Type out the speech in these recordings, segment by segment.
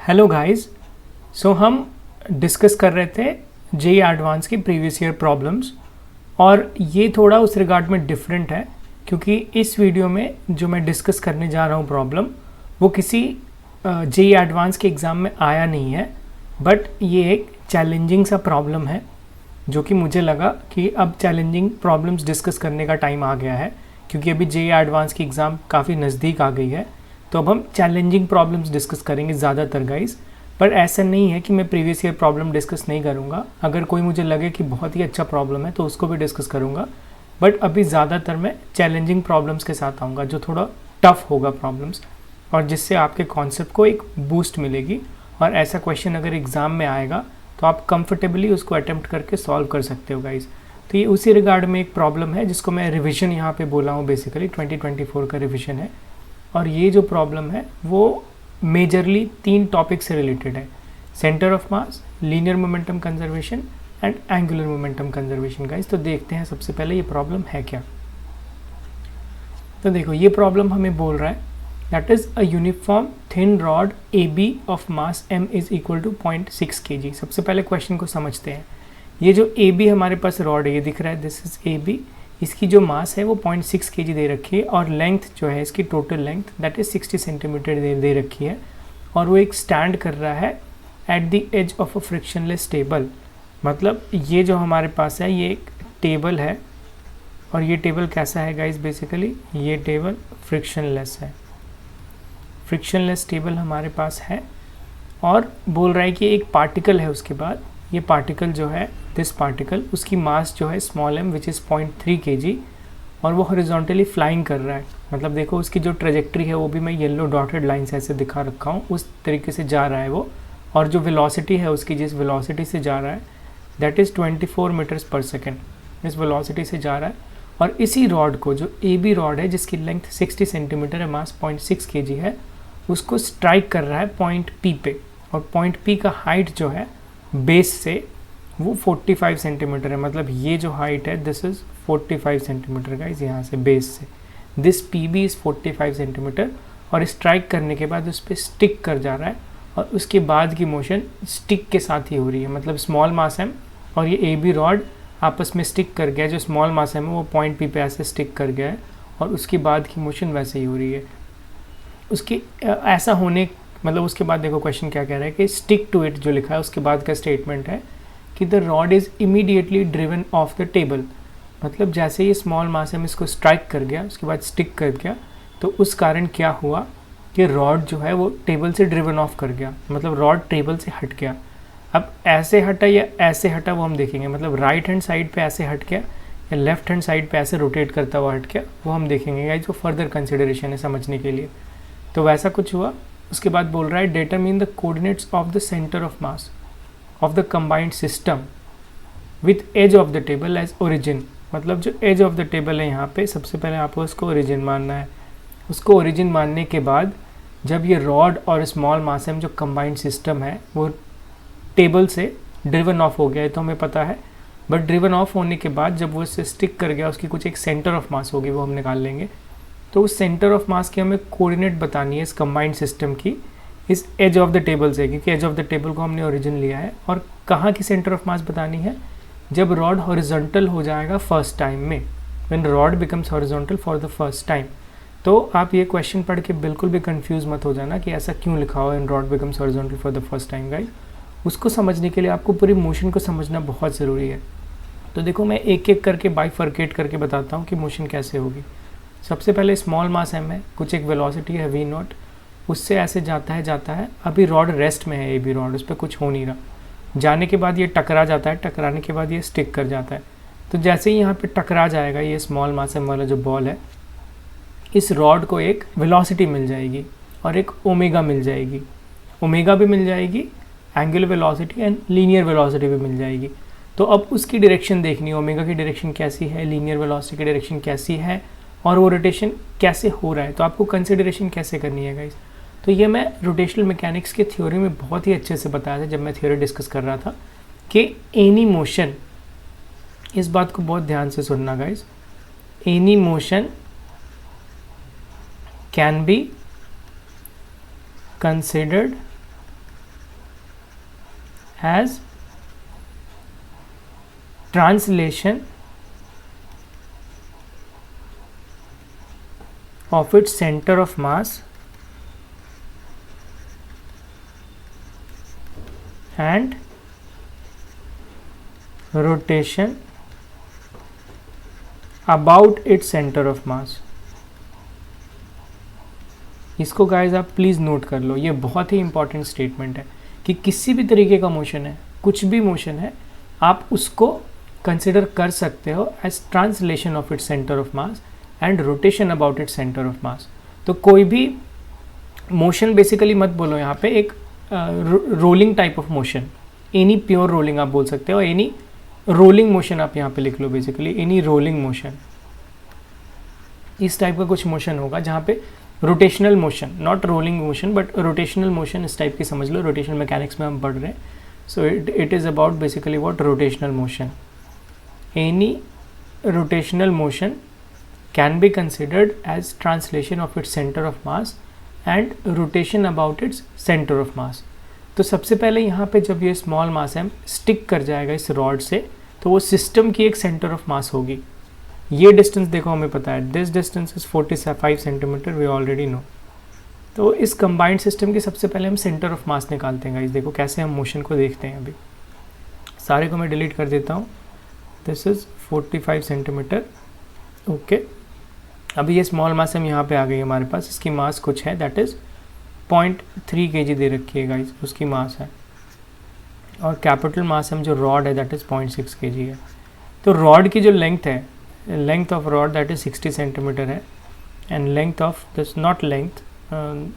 Hello guys. सो हम discuss कर रहे थे जेईई एडवांस की प्रीवियस ईयर प्रॉब्लम्स और ये थोड़ा उस रिगार्ड में डिफरेंट है क्योंकि इस वीडियो में जो मैं डिस्कस करने जा रहा हूँ प्रॉब्लम वो किसी जेईई एडवांस के एग्ज़ाम में आया नहीं है, बट ये एक चैलेंजिंग सा प्रॉब्लम है जो कि मुझे लगा कि अब चैलेंजिंग प्रॉब्लम्स डिस्कस करने का टाइम आ गया है क्योंकि अभी जेईई एडवांस की एग्ज़ाम काफ़ी नज़दीक आ गई है। तो अब हम चैलेंजिंग प्रॉब्लम्स डिस्कस करेंगे ज़्यादातर गाइस, पर ऐसा नहीं है कि मैं प्रीवियस ईयर प्रॉब्लम डिस्कस नहीं करूँगा। अगर कोई मुझे लगे कि बहुत ही अच्छा प्रॉब्लम है तो उसको भी डिस्कस करूँगा, बट अभी ज़्यादातर मैं चैलेंजिंग प्रॉब्लम्स के साथ आऊँगा जो थोड़ा टफ होगा प्रॉब्लम्स और जिससे आपके कॉन्सेप्ट को एक बूस्ट मिलेगी। और ऐसा क्वेश्चन अगर एग्ज़ाम में आएगा तो आप कंफर्टेबली उसको अटेम्प्ट करके सॉल्व कर सकते हो गाइस। तो ये उसी रिगार्ड में एक प्रॉब्लम है जिसको मैं रिविजन यहाँ पे बोला हूँ, बेसिकली 2024 का रिविजन है। और ये जो प्रॉब्लम है वो मेजरली 3 टॉपिक से रिलेटेड है: centre of mass, linear momentum conservation and angular momentum conservation guys. तो देखते हैं सबसे पहले ये प्रॉब्लम है क्या। तो देखो ये प्रॉब्लम हमें बोल रहा है that is a uniform thin rod A B of mass m is equal to 0.6 kg। सबसे पहले क्वेश्चन को समझते हैं। ये जो ए बी हमारे पास रॉड है, ये दिख रहा है, दिस इज ए बी। इसकी जो मास है वो 0.6 kg दे रखी है और लेंथ जो है इसकी total length that is 60 centimetre दे रखी है और वो एक स्टैंड कर रहा है at the edge of a frictionless table. मतलब ये जो हमारे पास है ये एक टेबल है और ये टेबल कैसा है गाइस, बेसिकली ये टेबल फ्रिक्शनलेस है। फ्रिक्शनलेस टेबल हमारे पास है और बोल रहा है कि एक पार्टिकल है, उसके बाद ये पार्टिकल जो है दिस पार्टिकल, उसकी मास जो है small m which is 0.3 kg और वो हॉरिजॉन्टली फ्लाइंग कर रहा है। मतलब देखो उसकी जो ट्रेजेक्ट्री है वो भी मैं येलो डॉटेड लाइन से ऐसे दिखा रखा हूँ, उस तरीके से जा रहा है वो। और जो वेलोसिटी है उसकी, जिस वेलोसिटी से जा रहा है that is 24 metres per second, इस वेलोसिटी से जा रहा है। और इसी रॉड को, जो ए बी रॉड है जिसकी लेंथ 60 सेंटीमीटर है, मास 0.6 kg है, उसको स्ट्राइक कर रहा है पॉइंट पी पे। और पॉइंट पी का हाइट जो है बेस से वो 45 सेंटीमीटर है। मतलब ये जो हाइट है दिस इज़ 45 सेंटीमीटर गाइस, यहाँ से बेस से this P B is 45 centimetre. और स्ट्राइक करने के बाद उस पर स्टिक कर जा रहा है और उसके बाद की मोशन स्टिक के साथ ही हो रही है। मतलब स्मॉल मास एम और ये ए बी रॉड आपस में स्टिक कर गया, जो स्मॉल मास एम है वो पॉइंट पी पे ऐसे स्टिक कर गया है और उसके बाद की मोशन वैसे ही हो रही है। उसकी ऐसा होने मतलब उसके बाद देखो क्वेश्चन क्या कह रहा है कि स्टिक टू इट जो लिखा है उसके बाद का स्टेटमेंट है कि the rod is immediately driven of the table. मतलब जैसे ये स्मॉल मास है इसको स्ट्राइक कर गया, उसके बाद स्टिक कर गया, तो उस कारण क्या हुआ कि रॉड जो है वो टेबल से ड्रिवन ऑफ कर गया। मतलब रॉड टेबल से हट गया। अब ऐसे हटा या ऐसे हटा वो हम देखेंगे। मतलब राइट हैंड साइड पे ऐसे हट गया या लेफ्ट हैंड साइड पे ऐसे रोटेट करता हुआ हट गया, वो हम देखेंगे गाइस, जो फर्दर कंसिडरेशन है समझने के लिए। तो वैसा कुछ हुआ। उसके बाद बोल रहा है determine the coordinates of the centre of mass of the combined system with edge of the table as origin. मतलब जो एज ऑफ द टेबल है यहाँ पे, सबसे पहले आपको उसको ओरिजिन मानना है। उसको ओरिजिन मानने के बाद जब ये रॉड और स्मॉल मास एम जो कंबाइंड सिस्टम है वो टेबल से ड्रिवन ऑफ हो गया है तो हमें पता है, बट ड्रिवन ऑफ होने के बाद जब वो इससे स्टिक कर गया उसकी कुछ एक सेंटर ऑफ मास होगी, वो हम निकाल लेंगे। तो उस सेंटर ऑफ मास की हमें कोऑर्डिनेट बतानी है इस कंबाइंड सिस्टम की इस एज ऑफ द टेबल से, क्योंकि एज ऑफ द टेबल को हमने ओरिजिन लिया है। और कहाँ की सेंटर ऑफ मास बतानी है, जब रॉड हॉरिजॉन्टल हो जाएगा फर्स्ट टाइम में, when rod becomes horizontal for the first time. तो आप ये क्वेश्चन पढ़ के बिल्कुल भी कंफ्यूज मत हो जाना कि ऐसा क्यों लिखा हुआ है rod becomes horizontal for the first time guys. उसको समझने के लिए आपको पूरी मोशन को समझना बहुत ज़रूरी है। तो देखो मैं एक एक करके बाइफर्केट करके बताता हूँ कि मोशन कैसे होगी। सबसे पहले स्मॉल मास एम है, कुछ एक वेलोसिटी है वी नॉट, उससे ऐसे जाता है। अभी रॉड रेस्ट में है, ए बी रॉड, उस पर कुछ हो नहीं रहा। जाने के बाद ये टकरा जाता है, टकराने के बाद ये स्टिक कर जाता है। तो जैसे ही यहाँ पे टकरा जाएगा ये स्मॉल मास एम वाला जो बॉल है, इस रॉड को एक वेलोसिटी मिल जाएगी और एक ओमेगा मिल जाएगी। ओमेगा भी मिल जाएगी, angular velocity and linear velocity भी मिल जाएगी। तो अब उसकी डायरेक्शन देखनी है, ओमेगा की डायरेक्शन कैसी है, लीनियर वेलोसिटी की डायरेक्शन कैसी है और वो रोटेशन कैसे हो रहा है। तो आपको कंसिडरेशन कैसे करनी है गाइस। तो ये मैं रोटेशनल मैकेनिक्स के थ्योरी में बहुत ही अच्छे से बताया था जब मैं थ्योरी डिस्कस कर रहा था कि एनी मोशन, इस बात को बहुत ध्यान से सुनना guys, any motion can be considered as translation of its center of mass and rotation about its center of mass। इसको गाइज आप प्लीज़ नोट कर लो, ये बहुत ही इंपॉर्टेंट स्टेटमेंट है कि किसी भी तरीके का मोशन है, कुछ भी मोशन है, आप उसको कंसिडर कर सकते हो as translation of its centre of mass and rotation about its centre of mass. तो कोई भी मोशन बेसिकली मत बोलो यहाँ पे, एक rolling type of motion, any pure rolling आप बोल सकते हो, एनी रोलिंग मोशन आप यहाँ पे लिख लो, बेसिकली एनी रोलिंग मोशन। इस टाइप का कुछ मोशन होगा जहाँ पे rotational motion, not rolling motion but rotational motion, इस टाइप की समझ लो, रोटेशनल मैकेनिक्स में हम पढ़ रहे हैं। So it is about basically what rotational motion. Any rotational motion can be considered as translation of its centre of mass and rotation about its centre of mass. तो सबसे पहले यहाँ पे जब ये स्मॉल मास है स्टिक कर जाएगा इस रॉड से, तो वो सिस्टम की एक सेंटर ऑफ मास होगी। ये डिस्टेंस देखो हमें पता है, this distance is 45 centimetre, we already know. तो इस कंबाइंड सिस्टम की सबसे पहले हम सेंटर ऑफ मास निकालते हैं गाइस। देखो कैसे हम मोशन को देखते हैं। अभी सारे को मैं डिलीट कर देता हूँ। This is 45 centimetre, okay. अभी ये स्मॉल मास हम यहाँ पे आ गई हमारे पास, इसकी मास कुछ है, दैट इज़ 0.3 kg दे रखी है गाइस, उसकी मास है। और कैपिटल मास हम जो रॉड है दैट इज़ 0.6 kg है। तो रॉड की जो लेंथ है, length of rod that is 60 centimetre है, and length of this, not length,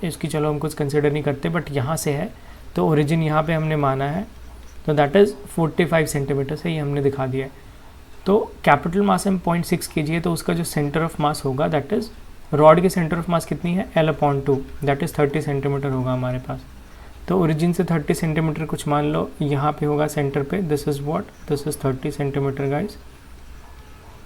इसकी चलो हम कुछ कंसिडर नहीं करते, बट यहाँ से है तो ओरिजिन यहाँ पे हमने माना है, तो दैट इज़ 45 सेंटीमीटर से ये हमने दिखा दिया है। तो कैपिटल मास हम 0.6 kg है, तो उसका जो सेंटर ऑफ मास होगा दैट इज़, रॉड की सेंटर ऑफ मास कितनी है, L/2, दैट इज़ 30 सेंटीमीटर होगा हमारे पास। तो ओरिजिन से 30 सेंटीमीटर कुछ मान लो यहाँ पे होगा सेंटर पे, this is what, this is 30 centimetre guys,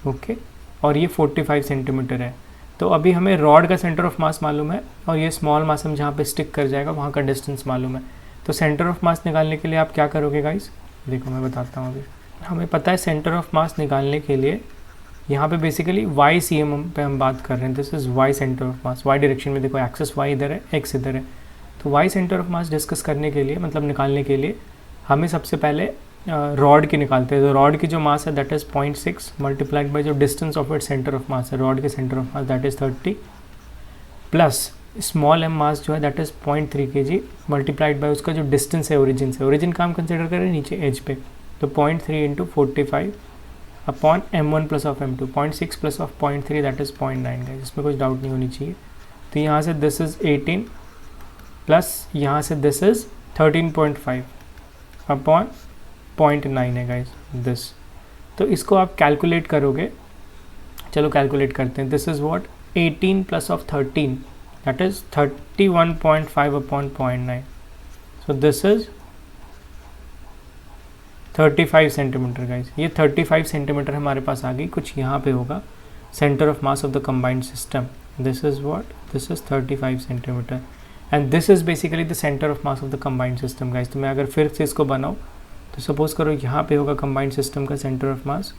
okay. और ये 45 सेंटीमीटर है। तो अभी हमें रॉड का सेंटर ऑफ मास मालूम है, और ये स्मॉल मास हम जहाँ पे स्टिक कर जाएगा वहाँ का डिस्टेंस मालूम है। तो सेंटर ऑफ मास निकालने के लिए आप क्या करोगे गाइस, देखो मैं बताता हूँ। अभी हमें पता है सेंटर ऑफ मास निकालने के लिए यहाँ पे बेसिकली वाई CM पे हम बात कर रहे हैं, this is y centre of mass, y direction में देखो, एक्सेस वाई इधर है, एक्स इधर है। तो y centre of mass discuss करने के लिए, मतलब निकालने के लिए, हमें सबसे पहले रॉड की निकालते हैं। तो रॉड की जो मास है दैट इज़ 0.6 मल्टीप्लाइड बाई जो distance of it centre of मास है, रॉड के centre of mass that is 30, plus small m मास जो है that is 0.3 kg multiplied by उसका जो डिस्टेंस है ओरिजिन से, ओरिजिन का हम कंसिडर करें नीचे एज पे, तो 0.3 into 45 upon m1 plus of m2, 0.6 plus of 0.3 that is 0.9 है, इसमें कुछ डाउट नहीं होनी चाहिए। तो यहाँ से दिस इज़ 18 प्लस यहाँ से दिस इज़ 13.5 अपॉन 0.9 है गाइज दिस। तो इसको आप कैलकुलेट करोगे, चलो कैलकुलेट करते हैं। This is what, 18 plus of 13 that is 31.5 upon 0.9, so this is 35 centimetre guys. ये 35 सेंटीमीटर हमारे पास आ गई, कुछ यहाँ पे होगा centre of mass of the combined system. This is what, this is 35 centimetre, and this is basically the centre of mass of the combined system guys. तो मैं अगर फिर से इसको बनाऊँ तो सपोज करो यहाँ पे होगा कंबाइंड सिस्टम का centre of mass,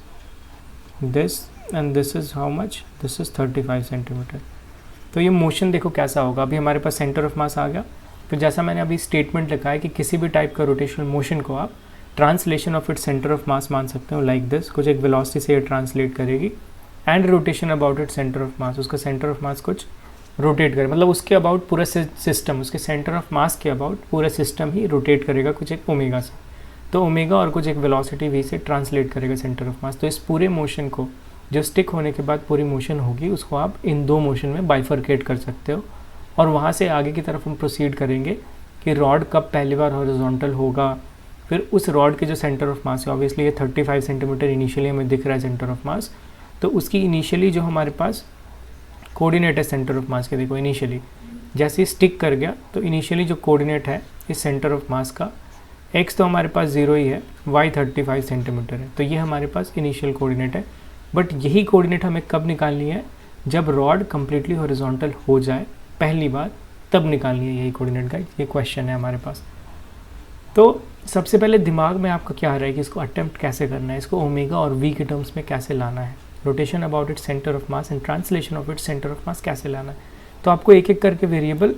this, and this is how much, this is 35 centimetre. तो ये मोशन देखो कैसा होगा। अभी हमारे पास सेंटर ऑफ मास आ गया, तो जैसा मैंने अभी स्टेटमेंट लिखा है कि किसी भी टाइप का रोटेशनल मोशन को आप translation of its centre of मास मान सकते हो, लाइक दिस, कुछ एक वेलोसिटी से ये ट्रांसलेट करेगी, and rotation about it centre of मास, उसका सेंटर ऑफ मास कुछ रोटेट करे, मतलब उसके अबाउट पूरा सिस्टम, उसके सेंटर ऑफ मास के अबाउट पूरा सिस्टम ही रोटेट करेगा कुछ एक ओमेगा से। तो ओमेगा और कुछ एक वेलोसिटी v से ट्रांसलेट करेगा सेंटर ऑफ मास। तो इस पूरे मोशन को, जो स्टिक होने के बाद पूरी मोशन होगी, उसको आप इन दो मोशन में बाइफरकेट कर सकते हो, और वहाँ से आगे की तरफ हम प्रोसीड करेंगे कि रॉड कब पहली बार हॉरिजॉन्टल होगा, फिर उस रॉड के जो सेंटर ऑफ मास है, ऑब्वियसली ये 35 सेंटीमीटर इनिशियली हमें दिख रहा है सेंटर ऑफ मास, तो उसकी इनिशियली जो हमारे पास कोऑर्डिनेट है सेंटर ऑफ मास के, देखो इनिशियली जैसे ही स्टिक कर गया तो इनिशियली जो कोऑर्डिनेट है इस सेंटर ऑफ मास का, x तो हमारे पास 0 ही है, y 35 सेंटीमीटर है, तो ये हमारे पास इनिशियल कोऑर्डिनेट है। बट यही कोऑर्डिनेट हमें कब निकालनी है, जब रॉड कम्प्लीटली हॉरिजॉन्टल हो जाए पहली बार, तब निकालनी है यही कोऑर्डिनेट गाइस। ये क्वेश्चन है हमारे पास। तो सबसे पहले दिमाग में आपका क्या आ रहा है कि इसको अटेम्प्ट कैसे करना है, इसको ओमेगा और वी के टर्म्स में कैसे लाना है, rotation about it centre of mass and translation of it centre of मास कैसे लाना है। तो आपको एक एक करके वेरिएबल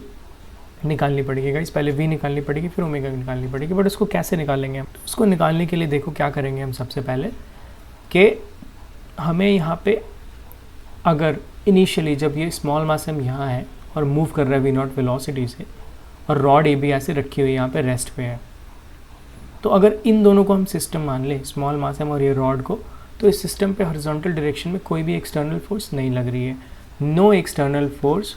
निकालनी पड़ेगी गाइस, पहले वी निकालनी पड़ेगी फिर ओमेगा निकालनी पड़ेगी। बट उसको कैसे निकालेंगे हम, उसको निकालने के लिए देखो क्या करेंगे हम सबसे पहले कि हमें यहाँ पे अगर इनिशियली जब ये स्मॉल मास हम यहाँ है और मूव कर रहा है वी नॉट वेलोसिटी से और रॉड ए बी ऐसे रखी हुई यहाँ पे रेस्ट पे है, तो अगर इन दोनों को हम सिस्टम मान लें, स्मॉल मास एम और ये रॉड को, तो इस सिस्टम पे हॉरिजॉन्टल डायरेक्शन में कोई भी एक्सटर्नल फोर्स नहीं लग रही है। No external force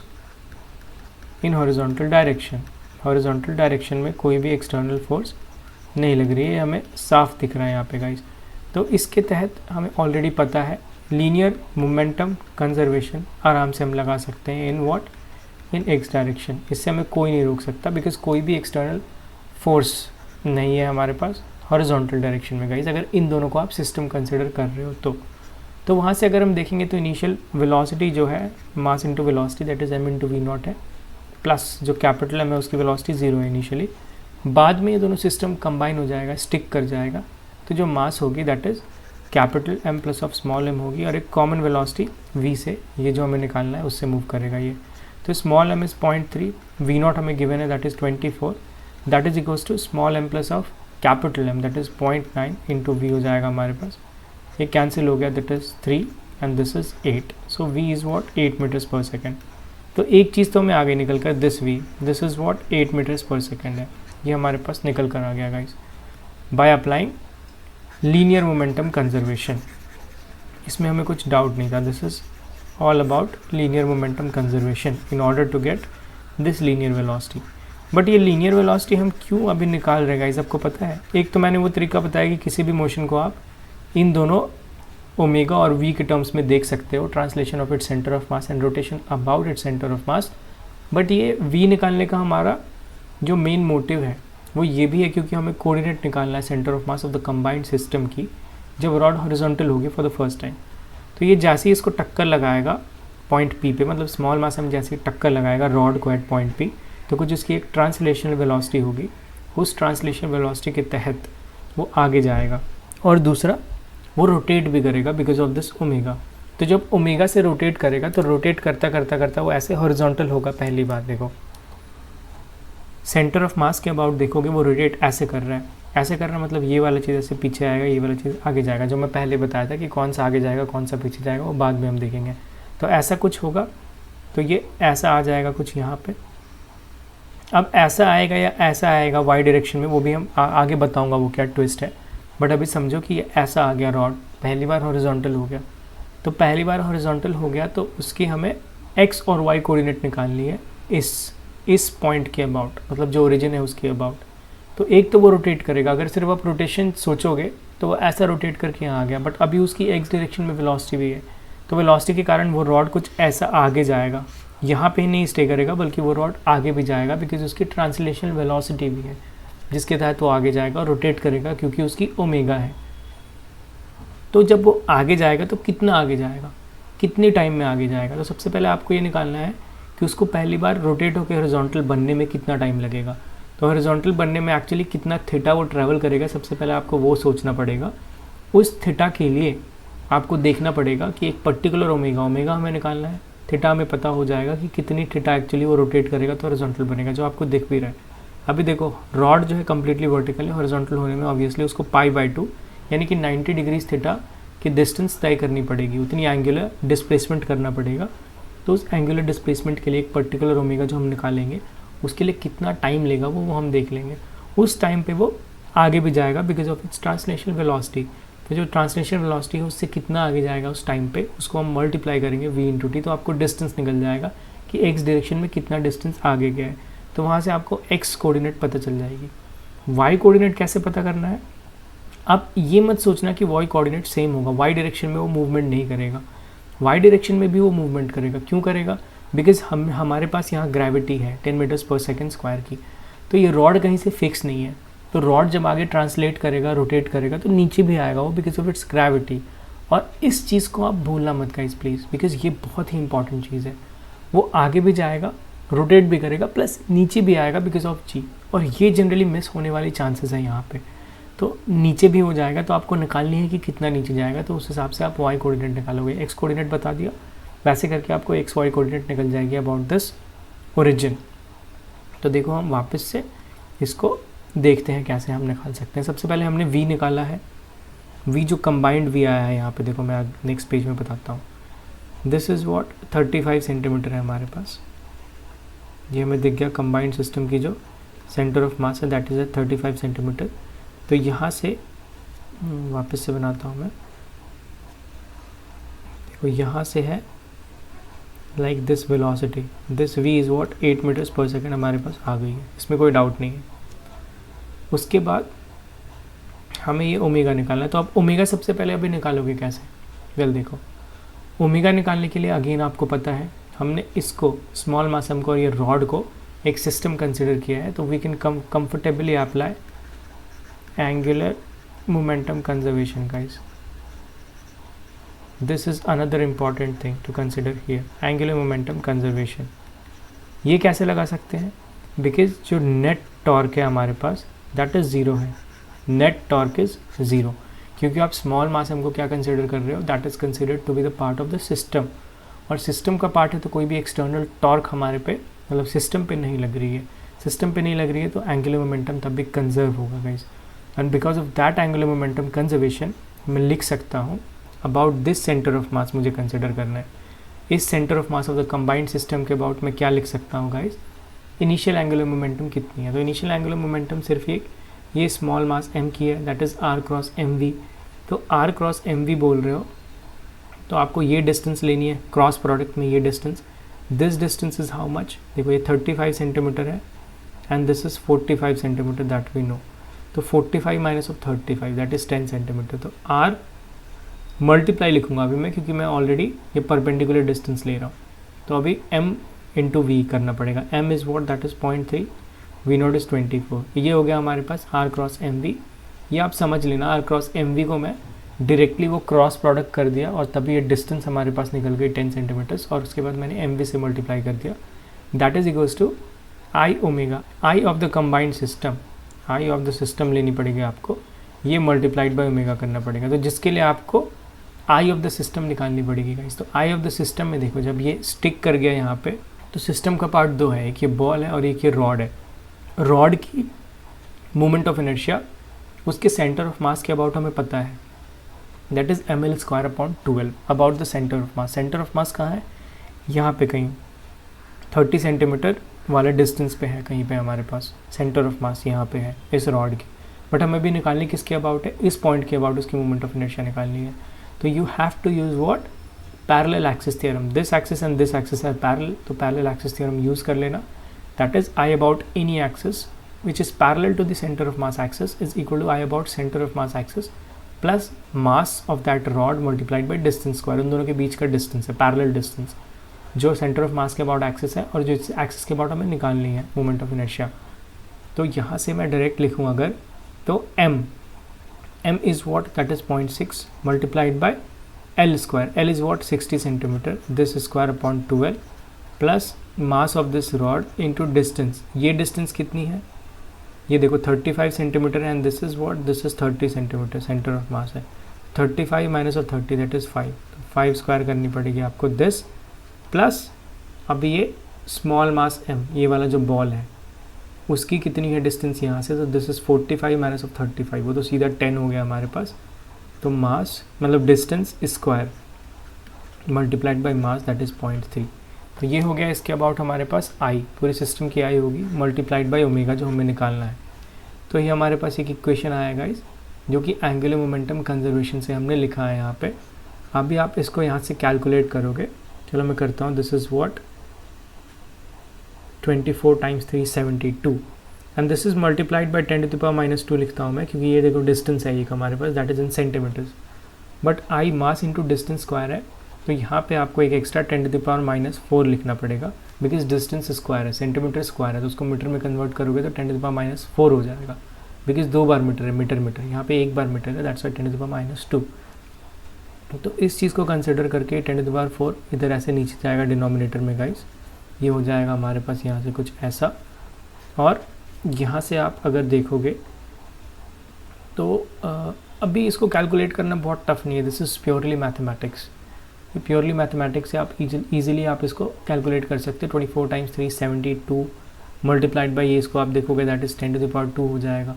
in horizontal direction, horizontal direction में कोई भी एक्सटर्नल फोर्स नहीं लग रही है, हमें साफ दिख रहा है यहाँ पे गाइस। तो इसके तहत हमें ऑलरेडी पता है लीनियर मोमेंटम कंजर्वेशन आराम से हम लगा सकते हैं in what, in x direction. इससे हमें कोई नहीं रोक सकता बिकॉज कोई भी एक्सटर्नल फोर्स नहीं है हमारे पास हॉरिजॉन्टल डायरेक्शन में गाइस, अगर इन दोनों को आप सिस्टम कंसिडर कर रहे हो तो वहाँ से अगर हम देखेंगे तो इनिशियल वेलोसिटी जो है mass into velocity that is m into v not है, प्लस जो कैपिटल एम है उसकी वेलोसिटी 0 है इनिशियली। बाद में ये दोनों सिस्टम कंबाइन हो जाएगा, स्टिक कर जाएगा, तो जो मास होगी that is capital M plus of small m होगी और एक कॉमन वेलोसिटी वी से, ये जो हमें निकालना है उससे मूव करेगा ये। तो small m is 0.3, we not हमें गिवन है that is 24, that is equals to small m plus of capital M that is 0.9 into v हो जाएगा हमारे पास। ये कैंसिल हो गया, that is 3 and this is 8, so v is what 8 metres per second. तो एक चीज़ तो हमें आगे निकल कर this v, this is what 8 metres per second है, ये हमारे पास निकल कर आ गया guys by applying linear momentum conservation. इसमें हमें कुछ डाउट नहीं था, this is all about linear momentum conservation in order to get this linear velocity. But ये लीनियर वेलोसिटी हम क्यों अभी निकाल रहे गाइस, आपको पता है? एक तो मैंने वो तरीका बताया कि किसी भी मोशन को आप इन दोनों ओमेगा और वी के टर्म्स में देख सकते हो, translation of it centre of mass and rotation about it centre of mass. But ये वी निकालने का हमारा जो मेन मोटिव है वो ये भी है क्योंकि हमें कोऑर्डिनेट निकालना है centre of mass of the combined system की जब रॉड हॉरिजॉन्टल होगी फॉर द फर्स्ट टाइम। तो ये जैसे ही इसको टक्कर लगाएगा पॉइंट पी पे, मतलब स्मॉल मास में जैसे ही टक्कर लगाएगा रॉड को एट पॉइंट पी, तो कुछ उसकी एक ट्रांसलेशनल वेलोसिटी होगी, उस ट्रांसलेशनल वेलोसिटी के तहत वो आगे जाएगा। और दूसरा वो रोटेट भी करेगा बिकॉज ऑफ दिस ओमेगा। तो जब ओमेगा से रोटेट करेगा तो रोटेट करता करता करता वो ऐसे हॉरिजॉन्टल होगा। पहली बात देखो सेंटर ऑफ मास के अबाउट देखोगे वो रोटेट ऐसे कर रहा है, ऐसे कर रहा है मतलब ये वाला चीज़ ऐसे पीछे आएगा, ये वाला चीज़ आगे जाएगा। जो मैं पहले बताया था कि कौन सा आगे जाएगा कौन सा पीछे जाएगा वो बाद में हम देखेंगे। तो ऐसा कुछ होगा, तो ये ऐसा आ जाएगा कुछ यहाँ पे। अब ऐसा आएगा या ऐसा आएगा वाई डायरेक्शन में, वो भी हम आगे बताऊँगा वो क्या ट्विस्ट है। बट अभी समझो कि ये ऐसा आ गया रॉड, पहली बार हॉरिजॉन्टल हो गया। तो पहली बार हॉरिजॉन्टल हो गया तो उसकी हमें एक्स और वाई कोऑर्डिनेट निकालनी है इस पॉइंट के अबाउट, मतलब जो ओरिजिन है उसके अबाउट। तो एक तो वो रोटेट करेगा, अगर सिर्फ आप रोटेशन सोचोगे तो वो ऐसा रोटेट करके यहाँ आ गया। बट अभी उसकी एक्स डायरेक्शन में वेलोसिटी भी है, तो वेलोसिटी के कारण वो रॉड कुछ ऐसा आगे जाएगा, यहाँ पे ही नहीं स्टे करेगा बल्कि वो रॉड आगे भी जाएगा बिकॉज उसकी ट्रांसलेशनल वेलोसिटी भी है जिसके तहत वो आगे जाएगा और रोटेट करेगा क्योंकि उसकी ओमेगा है। तो जब वो आगे जाएगा तो कितना आगे जाएगा, कितने टाइम में आगे जाएगा? तो सबसे पहले आपको ये निकालना है कि उसको पहली बार रोटेट होकर हॉरिजॉन्टल बनने में कितना टाइम लगेगा। तो हॉरिजॉन्टल बनने में एक्चुअली कितना थीटा वो ट्रैवल करेगा, सबसे पहले आपको वो सोचना पड़ेगा। उस थीटा के लिए आपको देखना पड़ेगा कि एक पर्टिकुलर ओमेगा हमें निकालना है, थीटा हमें पता हो जाएगा कि कितनी थीटा एक्चुअली वो रोटेट करेगा तो हॉरिजॉन्टल बनेगा, जो आपको दिख भी रहा है। अभी देखो रॉड जो है कम्प्लीटली वर्टिकल है, हॉरिजॉन्टल होने में ऑब्वियसली उसको π/2 यानी कि 90 डिग्रीज थीटा की डिस्टेंस तय करनी पड़ेगी, उतनी एंगुलर डिस्प्लेसमेंट करना पड़ेगा। तो उस एंगुलर डिस्प्लेसमेंट के लिए एक पर्टिकुलर ओमेगा जो हम निकालेंगे उसके लिए कितना टाइम लेगा वो हम देख लेंगे। उस टाइम पे वो आगे भी जाएगा because of its translational velocity. तो जो ट्रांसलेशनल वेलोसिटी है उससे कितना आगे जाएगा उस टाइम पे, उसको हम मल्टीप्लाई करेंगे v/t, तो आपको डिस्टेंस निकल जाएगा कि एक्स डायरेक्शन में कितना डिस्टेंस आगे गया है। तो वहाँ से आपको एक्स कोऑर्डिनेट पता चल जाएगी। वाई कोऑर्डिनेट कैसे पता करना है? आप ये मत सोचना कि वाई कोऑर्डिनेट सेम होगा, वाई डायरेक्शन में वो मूवमेंट नहीं करेगा, वाई डायरेक्शन में भी वो मूवमेंट करेगा। क्यों करेगा? बिकॉज हमारे पास यहाँ ग्रेविटी है 10 मीटर्स पर सेकेंड स्क्वायर की, तो ये रॉड कहीं से फिक्स नहीं है। तो रॉड जब आगे ट्रांसलेट करेगा, रोटेट करेगा, तो नीचे भी आएगा वो बिकॉज ऑफ इट्स ग्रेविटी। और इस चीज़ को आप भूलना मत गाइस प्लीज़, बिकॉज ये बहुत ही इंपॉर्टेंट चीज़ है। वो आगे भी जाएगा रोटेट भी करेगा प्लस नीचे भी आएगा बिकॉज ऑफ जी, और ये जनरली मिस होने वाली चांसेस है यहाँ पे। तो नीचे भी हो जाएगा, तो आपको निकालनी है कि कितना नीचे जाएगा, तो उस हिसाब से आप वाई कोऑर्डिनेट निकालोगे। एक्स कोऑर्डिनेट बता दिया, वैसे करके आपको एक्स वाई कोऑर्डिनेट निकल जाएगी अबाउट दिस ओरिजिन। तो देखो हम वापस से इसको देखते हैं कैसे हम निकाल सकते हैं। सबसे पहले हमने v निकाला है, v जो कंबाइंड v आया है यहाँ पे, देखो मैं नेक्स्ट पेज में बताता हूँ। दिस इज़ व्हाट 35 सेंटीमीटर है हमारे पास, ये हमें दिख गया कंबाइंड सिस्टम की जो सेंटर ऑफ मास है दैट इज़ 35 सेंटीमीटर। तो यहाँ से वापस से बनाता हूँ मैं, देखो यहाँ से है like this velocity, this v is what 8 metres per second हमारे पास आ गई है, इसमें कोई डाउट नहीं है। उसके बाद हमें ये ओमेगा निकालना है, तो आप ओमेगा सबसे पहले अभी निकालोगे कैसे? वेल देखो, ओमेगा निकालने के लिए अगेन आपको पता है हमने इसको स्मॉल मास एम को और ये रॉड को एक सिस्टम कंसिडर किया है, तो we can comfortably apply angular momentum conservation guys. This is another important thing to consider here, angular momentum conservation. ये कैसे लगा सकते हैं? बिकॉज जो नेट टॉर्क है हमारे पास दैट इज़ ज़ीरो है, नेट टॉर्क इज़ ज़ीरो, क्योंकि आप स्मॉल मास एम को क्या कंसिडर कर रहे हो, that is considered to be the part of the system, और सिस्टम का पार्ट है तो कोई भी एक्सटर्नल टॉर्क हमारे पे मतलब सिस्टम पे नहीं लग रही है, सिस्टम पे नहीं लग रही है तो एंगुलर मोमेंटम तब भी कंजर्व होगा guys. And because of that angular momentum conservation मैं लिख सकता हूँ अबाउट दिस सेंटर ऑफ मास मुझे कंसिडर करना है। इस centre of mass of the combined system के अबाउट मैं क्या लिख सकता हूँ गाइस, इनिशियल एंगुलर मोमेंटम कितनी है। तो इनिशियल एंगुलर मोमेंटम सिर्फ एक ये स्मॉल मास m की है that is r cross mv। तो r क्रॉस mv बोल रहे हो तो आपको ये डिस्टेंस लेनी है, क्रॉस प्रोडक्ट में ये distance, this distance is how much, देखो ये 35 सेंटीमीटर है and this is 45 centimetre that we know. तो 45 minus of 35 that is 10 centimetre. तो r मल्टीप्लाई लिखूंगा अभी मैं, क्योंकि मैं ऑलरेडी ये परपेंडिकुलर डिस्टेंस ले रहा हूँ। तो अभी m इंटू वी करना पड़ेगा, m is what that is 0.3, we naught is 24। ये हो गया हमारे पास r क्रॉस एम वी। ये आप समझ लेना, r क्रॉस एम वी को मैं डायरेक्टली वो क्रॉस प्रोडक्ट कर दिया और तभी ये डिस्टेंस हमारे पास निकल गई 10 सेंटीमीटर्स, और उसके बाद मैंने एम वी से मल्टीप्लाई कर दिया, that is equals to I omega, I of the combined system, I of the system लेनी पड़ेगी आपको, ये मल्टीप्लाइड बाय ओमेगा करना पड़ेगा। तो जिसके लिए आपको आई ऑफ द सिस्टम निकालनी पड़ेगी गाइस। तो आई ऑफ द सिस्टम में देखो जब ये स्टिक कर गया यहाँ पे, तो सिस्टम का पार्ट दो है, एक ये बॉल है और एक ये रॉड है। रॉड की मोमेंट ऑफ इनर्शिया उसके सेंटर ऑफ मास के अबाउट हमें पता है, that is ml square upon 12 about the centre of mass. Centre of मास कहाँ है? यहाँ पे कहीं 30 सेंटीमीटर वाले डिस्टेंस पे है, कहीं पे हमारे पास सेंटर ऑफ मास यहाँ पे है इस रॉड की। बट हमें भी निकालनी किसके अबाउट है? इस पॉइंट के अबाउट उसकी मोमेंट ऑफ इनर्शिया निकालनी है। तो you have to use what, parallel axis theorem. This axis and this axis are parallel, तो पैरेलल एक्सिस थ्योरम यूज़ कर लेना। That is I about any axis which is parallel to the center of mass axis is equal to I about center of mass axis plus mass of that rod multiplied by distance square। उन दोनों के बीच का distance है, parallel distance, जो centre of मास के about axis है और जो एक्सिस के अबाउट हमें निकालनी है मोमेंट ऑफ इनर्शिया। तो यहाँ से मैं डायरेक्ट लिखूँ अगर, तो m is what that is 0.6 multiplied by l square, l is what 60 centimetre, this square upon 12 plus mass of this rod into distance. ये डिस्टेंस कितनी है? ये देखो 35 सेंटीमीटर है and this is what, this is 30 centimetre, centre of मास है। 35 minus of 30 that is 5, तो 5 square करनी पड़ेगी आपको दिस, प्लस अभी ये स्मॉल मास m, ये वाला जो बॉल है उसकी कितनी है डिस्टेंस यहाँ से, तो दिस इज़ 45 माइनस ऑफ 35, वो तो सीधा 10 हो गया हमारे पास। तो मास मतलब distance square multiplied by mass that is 0.3। तो ये हो गया इसके अबाउट हमारे पास आई, पूरे सिस्टम की आई होगी मल्टीप्लाइड बाय ओमेगा जो हमें निकालना है। तो ये हमारे पास एक इक्वेशन आया गाइस, जो कि एंगुलर मोमेंटम कंजर्वेशन से हमने लिखा है यहाँ पे। अभी आप इसको यहाँ से कैलकुलेट करोगे, चलो मैं करता हूँ। This is what 24 times 372 and this is multiplied by 10 to the power -2 लिखता हूँ मैं, क्योंकि ये देखो डिस्टेंस है एक हमारे पास that is in centimetres, but I mass into distance square है, तो यहाँ पे आपको एक एक्स्ट्रा 10 टू द पावर -4 लिखना पड़ेगा, बिकॉज डिस्टेंस स्क्वायर है, सेंटीमीटर स्क्वायर है, तो उसको मीटर में कन्वर्ट करोगे तो 10 टू द पावर -4 हो जाएगा, बिकॉज 2 बार मीटर है, मीटर, यहाँ पे 1 बार मीटर है, that's why 10 to the power -2। तो इस चीज़ को कंसिडर करके 10 टू द पावर 4 इधर ऐसे नीचे जाएगा डिनोमिनेटर में गाइस, ये हो जाएगा हमारे पास यहाँ से कुछ ऐसा, और यहाँ से आप अगर देखोगे तो अभी इसको कैलकुलेट करना बहुत टफ नहीं है, this is purely mathematics. Purely mathematics से आप इजीली आप इसको कैलकुलेट कर सकते हो। 24 टाइम्स 3 72 मल्टीप्लाइड बाई ये, इसको आप देखोगे that is 10 to the power 2 हो जाएगा।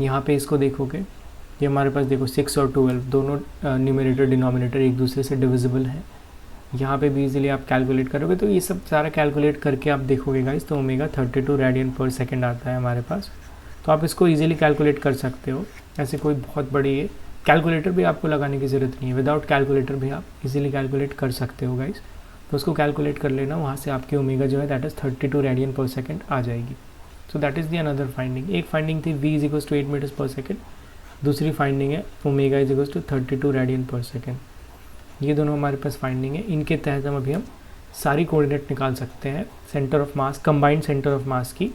यहाँ पे इसको देखोगे, ये हमारे पास देखो 6 और 12 दोनों न्यूमरेटर डिनोमिनेटर एक दूसरे से डिविजिबल हैं। यहाँ पे भी इजीली आप कैलकुलेट करोगे, तो ये सब सारा कैलकुलेट करके आप देखोगे गाइस, तो ओमेगा 32 रेडियन पर सेकेंड आता है हमारे पास। तो आप इसको इजीली कैलकुलेट कर सकते हो, ऐसे कोई बहुत बड़ी ये कैलकुलेटर भी आपको लगाने की ज़रूरत नहीं है, विदाउट कैलकुलेटर भी आप इजीली कैलकुलेट कर सकते हो गाइस। तो उसको कैलकुलेट कर लेना, वहाँ से आपकी ओमेगा जो है that is 32 radian per second आ जाएगी। So that is the another finding. एक फाइंडिंग थी v is equals to 8 metres per second, दूसरी फाइंडिंग है omega is equals to 32 radian per second. ये दोनों हमारे पास फाइंडिंग है, इनके तहत हम सारी कोऑर्डिनेट निकाल सकते हैं centre of mass, combined centre of मास की,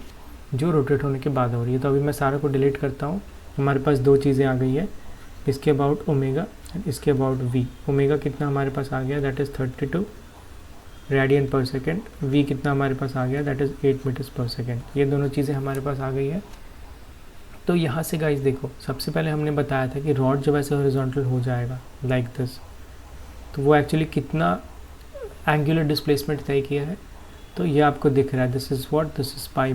जो रोटेट होने के बाद हो रही है। तो अभी मैं सारा को डिलीट करता हूँ। हमारे पास दो चीज़ें आ गई है, इसके अबाउट ओमेगा एंड इसके अबाउट वी। ओमेगा कितना हमारे पास आ गया, that is 32 radian per second. We कितना हमारे पास आ गया, that is 8 metres per second. ये दोनों चीज़ें हमारे पास आ गई है। तो यहाँ से गाइस देखो, सबसे पहले हमने बताया था कि रॉड जब ऐसे हॉरिजॉन्टल हो जाएगा लाइक दिस, तो वो एक्चुअली कितना एंगुलर डिस्प्लेसमेंट तय किया है, तो ये आपको दिख रहा है, this is what, this is pi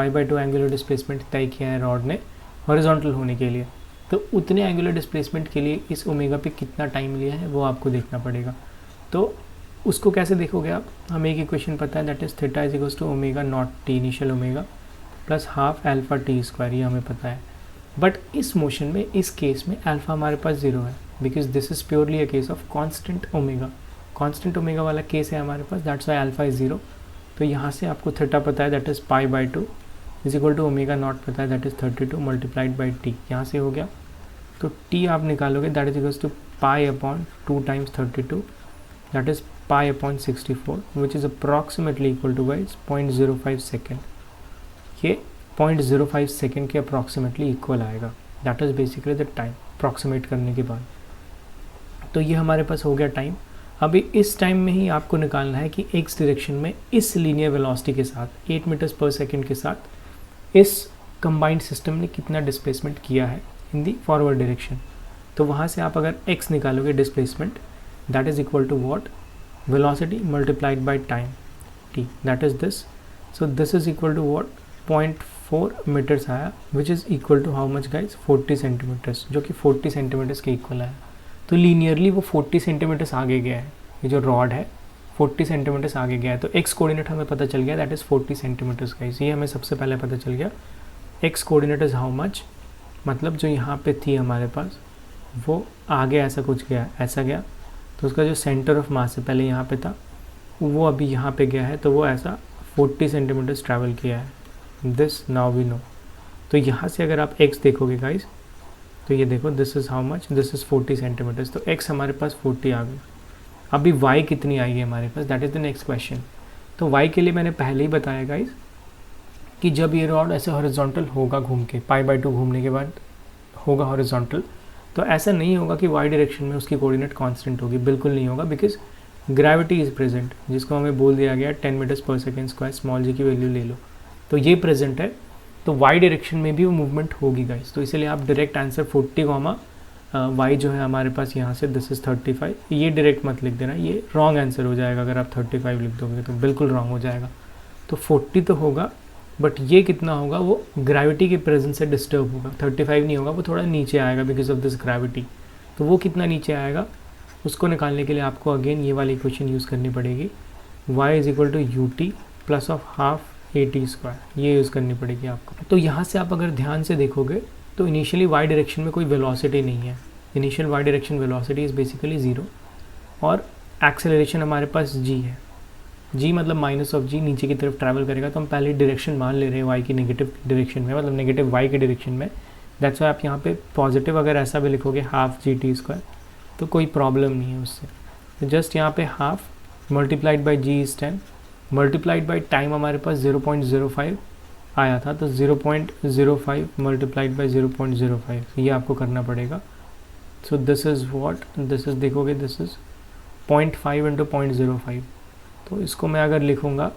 by to angular displacement तय किया है रॉड ने हॉरिजॉन्टल होने के लिए। तो उतने एंगुलर डिस्प्लेसमेंट के लिए इस ओमेगा पे कितना टाइम लिया है वो आपको देखना पड़ेगा। तो उसको कैसे देखोगे आप, हमें एक इक्वेशन पता है, that is theta is equals to omega naught T initial omega plus half alpha T square, ये हमें पता है। बट इस मोशन में, इस केस में अल्फा हमारे पास 0 है, because this is purely a case of constant omega. Constant omega वाला केस है हमारे पास, दैट्स वाई अल्फा इज़ 0। तो यहाँ से आपको थीटा पता है, that is pi by two is equal to omega naught पता है, that is 32 multiplied by T. यहाँ से हो गया, तो टी आप निकालोगे, that is equals to pi upon 2 times 32, that is pi upon 64, which is approximately equal to guys 0.05 second. ये 0.05 सेकेंड के अप्रॉक्सीमेटली इक्वल आएगा, that is basically the time approximate करने के बाद। तो ये हमारे पास हो गया टाइम। अभी इस टाइम में ही आपको निकालना है कि एक्स डायरेक्शन में इस लीनियर वेलोसिटी के साथ 8 मीटर्स पर सेकेंड के साथ इस कंबाइंड सिस्टम ने कितना डिस्प्लेसमेंट किया है इन दी फॉरवर्ड डायरेक्शन। तो वहाँ से आप अगर x निकालोगे displacement, that is equal to what, velocity multiplied by time t, that is this. So this is equal to what, 0.4 metres आया, which is equal to how much guys, 40 centimetres, जो कि 40 centimetres के equal आया। तो linearly वो 40 centimetres आगे गया है, ये जो रॉड है 40 सेंटीमीटर्स आगे गया है। तो x कोऑर्डिनेट हमें पता चल गया, दैट इज़ 40 सेंटीमीटर्स गाइज, ये हमें सबसे पहले पता चल गया। x coordinate is how much, मतलब जो यहाँ पे थी हमारे पास वो आगे ऐसा कुछ गया, ऐसा गया, तो उसका जो सेंटर ऑफ मास है पहले यहाँ पे था, वो अभी यहाँ पे गया है, तो वो ऐसा 40 सेंटीमीटर्स ट्रैवल किया है, दिस नाउ वी नो। तो यहाँ से अगर आप x देखोगे गाइज, तो ये देखो, this is how much, this is 40 centimetres, तो x हमारे पास 40 आ गई। अभी y कितनी आएगी हमारे पास, that is the next question. तो y के लिए मैंने पहले ही बताया गाइज कि जब ये रॉड ऐसे हॉरिजॉन्टल होगा घूम के, पाई बाई टू घूमने के बाद होगा हॉरिजॉन्टल, तो ऐसा नहीं होगा कि y डायरेक्शन में उसकी कोऑर्डिनेट कांस्टेंट होगी, बिल्कुल नहीं होगा, बिकॉज ग्रेविटी इज़ प्रेजेंट, जिसको हमें बोल दिया गया 10 metres per second square, small जी की वैल्यू ले लो, तो ये प्रेजेंट है। तो y डायरेक्शन में भी वो मूवमेंट होगी गाइस, तो इसलिए आप डायरेक्ट आंसर 40, y जो है हमारे पास यहाँ से दिस इज़ 35, ये डायरेक्ट मत लिख देना, ये रॉन्ग आंसर हो जाएगा। अगर आप 35 लिख दोगे तो बिल्कुल रॉन्ग हो जाएगा। तो 40 तो होगा, बट ये कितना होगा, वो ग्रेविटी के प्रेजेंस से डिस्टर्ब होगा, 35 नहीं होगा, वो थोड़ा नीचे आएगा बिकॉज ऑफ दिस ग्रेविटी। तो वो कितना नीचे आएगा, उसको निकालने के लिए आपको अगेन ये वाली इक्वेशन यूज़ करनी पड़ेगी, y is equal to U T plus of half A T square, ये यूज़ करनी पड़ेगी आपको। तो यहाँ से आप अगर ध्यान से देखोगे तो इनिशियली y डायरेक्शन में कोई वेलोसिटी नहीं है, initial y direction velocity is basically 0, और एक्सेलरेशन हमारे पास g है, g मतलब माइनस ऑफ g, नीचे की तरफ ट्रैवल करेगा। तो हम पहले डायरेक्शन मान ले रहे हैं y की नेगेटिव डायरेक्शन में, मतलब नेगेटिव y के डायरेक्शन में, दैट्स वाई आप यहाँ पे पॉजिटिव अगर ऐसा भी लिखोगे हाफ जी टी स्क्वायर, तो कोई प्रॉब्लम नहीं है उससे। तो जस्ट यहाँ पे half multiplied by G is 10, multiplied by time हमारे पास 0.05 आया था, तो 0.05 मल्टीप्लाइड बाई 0.05 ये आपको करना पड़ेगा। सो this is what, this is देखोगे, दिस इज़ 0.5 इंटू 0.05, तो इसको मैं अगर लिखूँगा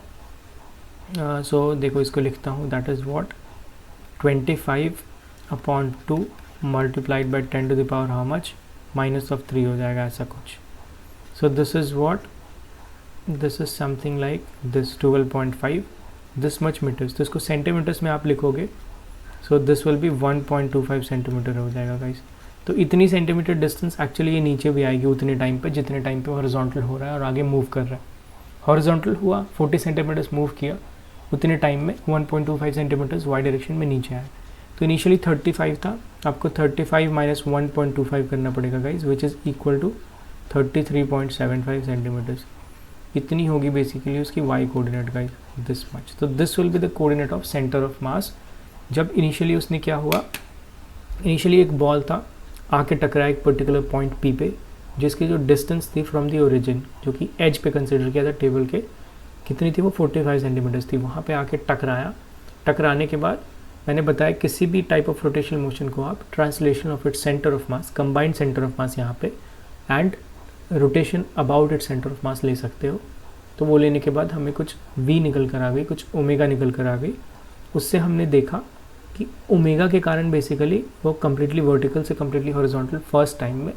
सो देखो इसको लिखता हूँ, that is what 25/2 multiplied by 10 to the power how much -3 हो जाएगा ऐसा कुछ. So this is what, this is something like this 12.5 this much metres. तो इसको सेंटीमीटर्स में आप लिखोगे, so this will be 1.25 centimetre हो जाएगा गाइस. तो इतनी सेंटीमीटर डिस्टेंस एक्चुअली ये नीचे भी आएगी उतने टाइम पे जितने टाइम पे हॉरिजॉन्टल हो रहा है और आगे मूव कर रहा है. हॉरिजॉन्टल हुआ 40 सेंटीमीटर्स मूव किया, उतने टाइम में 1.25 सेंटीमीटर्स वाई डायरेक्शन में नीचे आया. तो इनिशियली 35 था, आपको 35 माइनस 1.25 करना पड़ेगा guys, which is equal to 33.75 centimetres. इतनी होगी बेसिकली उसकी y coordinate guys, this much. तो this will be the coordinate of centre of mass. जब इनिशियली उसने क्या हुआ, इनिशियली एक बॉल था, आके टकराया एक पर्टिकुलर पॉइंट पी पे, जिसकी जो डिस्टेंस थी फ्रॉम दी ओरिजिन, जो कि एज पे कंसिडर किया था टेबल के, कितनी थी वो 45 सेंटीमीटर्स थी. वहाँ पे आके टकराया. टकराने के बाद मैंने बताया किसी भी टाइप ऑफ रोटेशनल मोशन को आप translation of its centre of mass, combined centre of मास यहाँ पे, and rotation about its centre of मास ले सकते हो. तो वो लेने के बाद हमें कुछ v निकल कर आ गई, कुछ ओमेगा निकल कर आ गई. उससे हमने देखा कि ओमेगा के कारण बेसिकली वो कम्प्लीटली वर्टिकल से कम्प्लीटली हॉरिजॉन्टल फर्स्ट टाइम में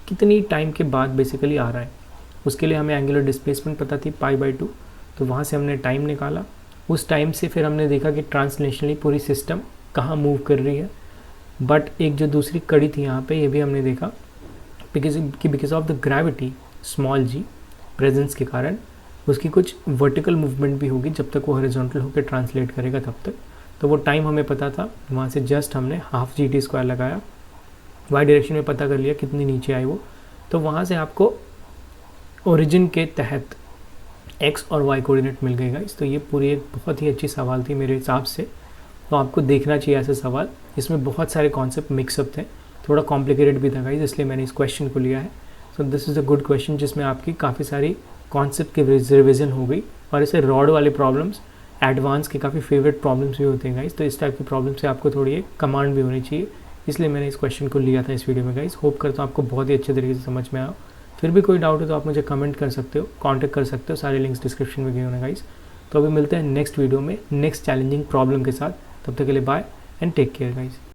कितनी टाइम के बाद बेसिकली आ रहा है. उसके लिए हमें एंगुलर डिस्प्लेसमेंट पता थी π/2, तो वहाँ से हमने टाइम निकाला. उस टाइम से फिर हमने देखा कि ट्रांसलेशनली पूरी सिस्टम कहाँ मूव कर रही है. बट एक जो दूसरी कड़ी थी यहाँ पे, ये भी हमने देखा because of the gravity small g presence के कारण उसकी कुछ वर्टिकल मूवमेंट भी होगी जब तक वो हॉरिजॉन्टल होकर ट्रांसलेट करेगा तब तक. तो वो टाइम हमें पता था, वहाँ से जस्ट हमने हाफ GT² लगाया, वाई डायरेक्शन में पता कर लिया कितनी नीचे आई वो. तो वहाँ से आपको ओरिजिन के तहत x और y कोऑर्डिनेट मिल गई गाइस. तो ये पूरी एक बहुत ही अच्छी सवाल थी मेरे हिसाब से. तो आपको देखना चाहिए ऐसे सवाल. इसमें बहुत सारे कॉन्सेप्ट मिक्सअप थे, थोड़ा कॉम्प्लिकेटेड भी था गाइस, इसलिए मैंने इस क्वेश्चन को लिया है. सो this is a good question जिसमें आपकी काफ़ी सारी कॉन्सेप्ट की रिविजन हो गई. और ऐसे रॉड वाले प्रॉब्लम्स एडवांस के काफ़ी फेवरेट प्रॉब्लम्स भी होते हैं गाइस. तो इस टाइप की प्रॉब्लम से आपको थोड़ी एक कमांड भी होनी चाहिए, इसलिए मैंने इस क्वेश्चन को लिया था इस वीडियो में गाइस. होप करता हूँ आपको बहुत ही अच्छे तरीके से समझ में आया. फिर भी कोई डाउट हो तो आप मुझे कमेंट कर सकते हो, कांटेक्ट कर सकते हो, सारे लिंक्स डिस्क्रिप्शन में गए होंगे गाइस. तो अभी मिलते हैं नेक्स्ट वीडियो में नेक्स्ट चैलेंजिंग प्रॉब्लम के साथ. तब तक के लिए bye and take care guys.